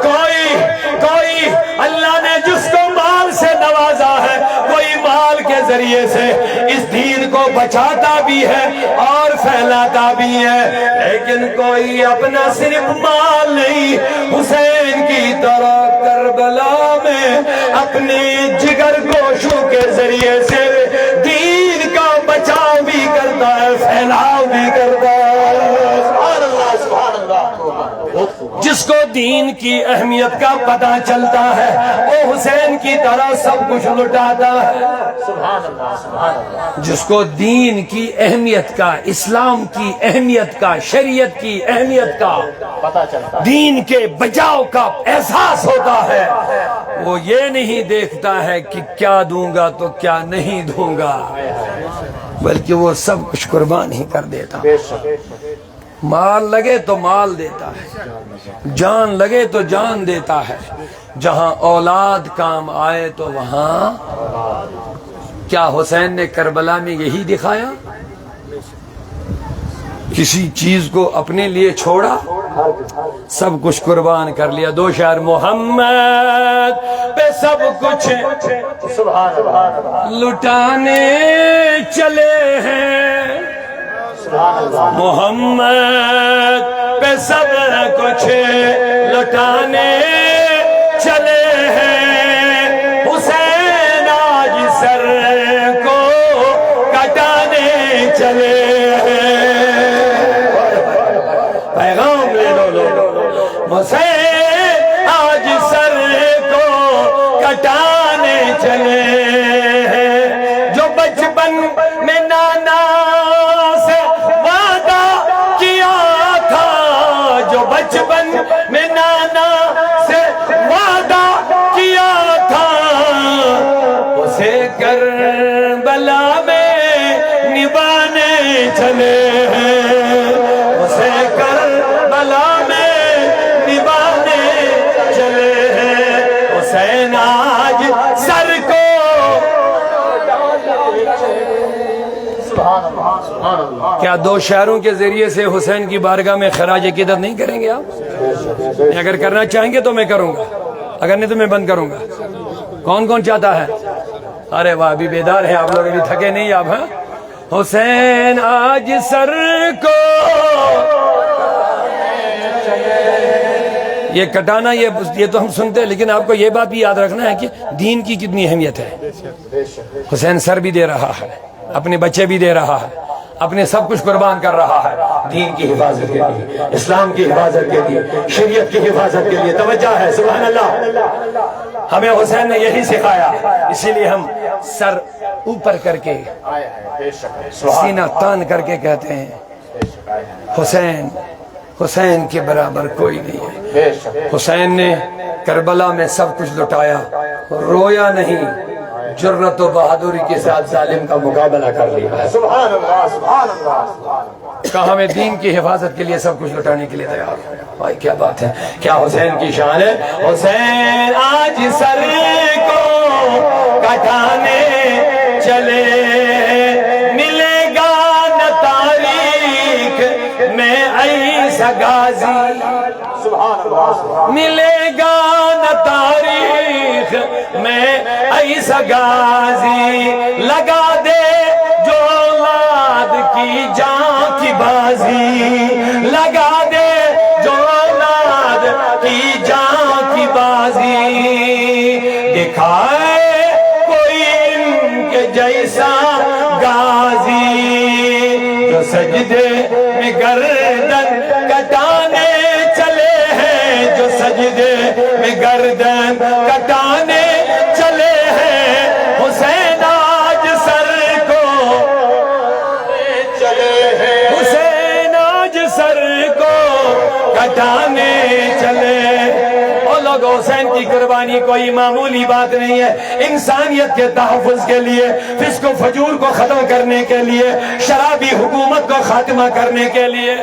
کوئی اللہ نے جس کو مال سے نوازا ہے کوئی مال کے ذریعے سے اس دین کو بچاتا بھی ہے اور پھیلاتا بھی ہے. لیکن کوئی اپنا صرف مال نہیں، حسین کی طرح کربلا میں اپنے جگر گوشوں کے ذریعے سے دین کا بچاؤ بھی کرتا ہے، پھیلاؤ بھی کرتا ہے. جس کو دین کی اہمیت کا پتہ چلتا ہے وہ حسین کی طرح سب کچھ لٹاتا ہے. سبحان اللہ سبحان اللہ. جس کو دین کی اہمیت کا، اسلام کی اہمیت کا، شریعت کی اہمیت کا پتہ چلتا ہے، دین کے بچاؤ کا احساس ہوتا ہے، وہ یہ نہیں دیکھتا ہے کہ کیا دوں گا تو کیا نہیں دوں گا، بلکہ وہ سب کچھ قربان ہی کر دیتا. مال لگے تو مال دیتا ہے، جان لگے تو جان دیتا ہے، جہاں اولاد کام آئے تو وہاں۔ کیا حسین نے کربلا میں یہی دکھایا؟ کسی چیز کو اپنے لیے چھوڑا؟ سب کچھ قربان کر لیا۔ دو شعر: محمد پہ سب کچھ لٹانے چلے ہیں، محمد پہ سب کچھ لٹانے چلے ہیں، حسین آج سر کو کٹانے چلے ہیں۔ پیغام لے لو، حسین آج سر کو کٹانے چلے ہیں، جو بچپن میں نانا سے وعدہ کیا تھا، جو بچپن میں نانا سے وعدہ کیا تھا، اسے کربلا میں نبھانے چلے ہیں، اسے کربلا میں نبھانے چلے ہیں، حسین آج سر کو۔ کیا دو شعروں کے ذریعے سے حسین کی بارگاہ میں خراج عقیدت نہیں کریں گے آپ؟ اگر کرنا چاہیں گے تو میں کروں گا، اگر نہیں تو میں بند کروں گا۔ کون کون چاہتا ہے؟ ارے واہ، ابھی بیدار ہیں آپ لوگ، ابھی تھکے نہیں آپ؟ ہاں، حسین آج سر کو یہ کٹانا، یہ تو ہم سنتے ہیں، لیکن آپ کو یہ بات بھی یاد رکھنا ہے کہ دین کی کتنی اہمیت ہے۔ حسین سر بھی دے رہا ہے، اپنے بچے بھی دے رہا ہے، اپنے سب کچھ قربان کر رہا ہے، دین کی حفاظت کے لیے، اسلام کی حفاظت کے لیے، شریعت کی حفاظت کے لیے۔ توجہ ہے، سبحان اللہ۔ ہمیں حسین نے یہی سکھایا، اسی لیے ہم سر اوپر کر کے، سینہ تان کر کے کہتے ہیں حسین، حسین کے برابر کوئی نہیں ہے۔ حسین نے کربلا میں سب کچھ لٹایا، رویا نہیں، جرت و بہادری کے ساتھ ظالم کا مقابلہ کر لیا۔ سبحان اللہ، سبحان اللہ۔ کہا ہمیں دین کی حفاظت کے لیے سب کچھ لٹانے کے لیے تیار ہے۔ بھائی کیا بات ہے، کیا حسین کی شان ہے۔ حسین آج سر کو کٹانے چلے، ملے گا نہ تاریخ میں ایسا غازی، سبحان اللہ۔ ملے گا نہ تاریخ میں ایسا غازی، لگا دے جو اولاد کی جان کی بازی، لگا دے جو اولاد کی جان کی بازی، دکھائے کوئی ان کے جیسا غازی، جو سجدے میں گردن کٹانے چلے ہیں، جو سجدے میں گردن کٹانے چلے ہیں، حسین آج سر کو چلے ہیں، حسین آج سر کو کٹانے چلے۔ اور لوگ، حسین کی قربانی کوئی معمولی بات نہیں ہے۔ انسانیت کے تحفظ کے لیے، فسق و فجور کو ختم کرنے کے لیے، شرابی حکومت کو خاتمہ کرنے کے لیے،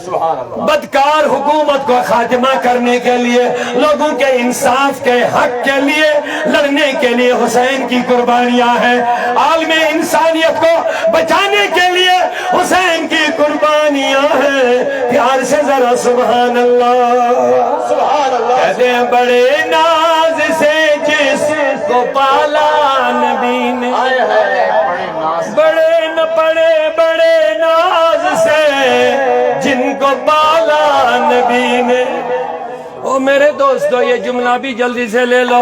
بدکار حکومت کو خاتمہ کرنے کے لیے، لوگوں کے انصاف کے حق کے لیے لڑنے کے لیے حسین کی قربانیاں ہیں۔ عالم انسانیت کو بچانے کے لیے حسین کی قربانیاں ہیں۔ پیار سے ذرا سبحان اللہ، سبحان اللہ۔ کہتے ہیں بڑے ناز سے جس کو پالا نبی نے، بڑے ناز سے جن کو پالا نبی نے۔ او میرے دوستو، یہ جملہ بھی جلدی سے لے لو۔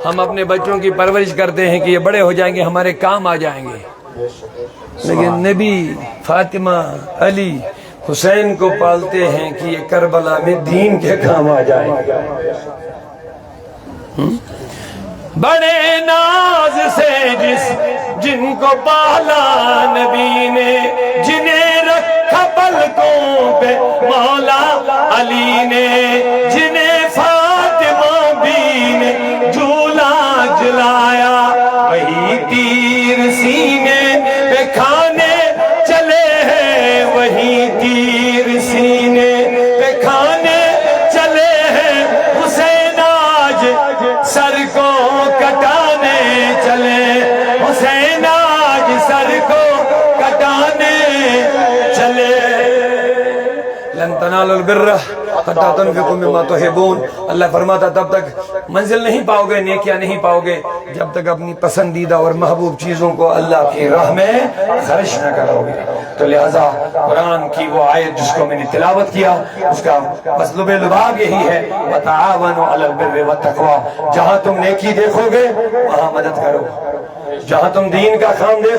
ہم اپنے بچوں کی پرورش کرتے ہیں کہ یہ بڑے ہو جائیں گے، ہمارے کام آ جائیں گے، لیکن نبی، فاطمہ، علی، حسین کو پالتے ہیں کہ یہ کربلا میں دین کے کام آ جائیں گے۔ بڑے ناز سے جن کو پالا نبی نے، جنہیں رکھا پلکوں پہ مولا علی نے، جنہیں فاطمہ بھی نے جھولا جلایا، وہی تیر سینے پہ کھانے چلے ہیں، وہی تیر تنالوا البر حتى تنفقوا مما تحبون. اللہ فرماتا تب تک منزل نہیں پاؤ گے، نیکیاں نہیں پاؤ گے جب تک اپنی پسندیدہ اور محبوب چیزوں کو اللہ کی راہ میں خرچ نہ کرو گے. تو لہذا قرآن کی وہ آیت جس کو میں نے تلاوت کیا اس کا مطلب لباب یہی ہے وتعاونوا علی البر والتقوی. جہاں تم نیکی دیکھو گے وہاں مدد کرو، جہاں تم دین کا کام دیکھو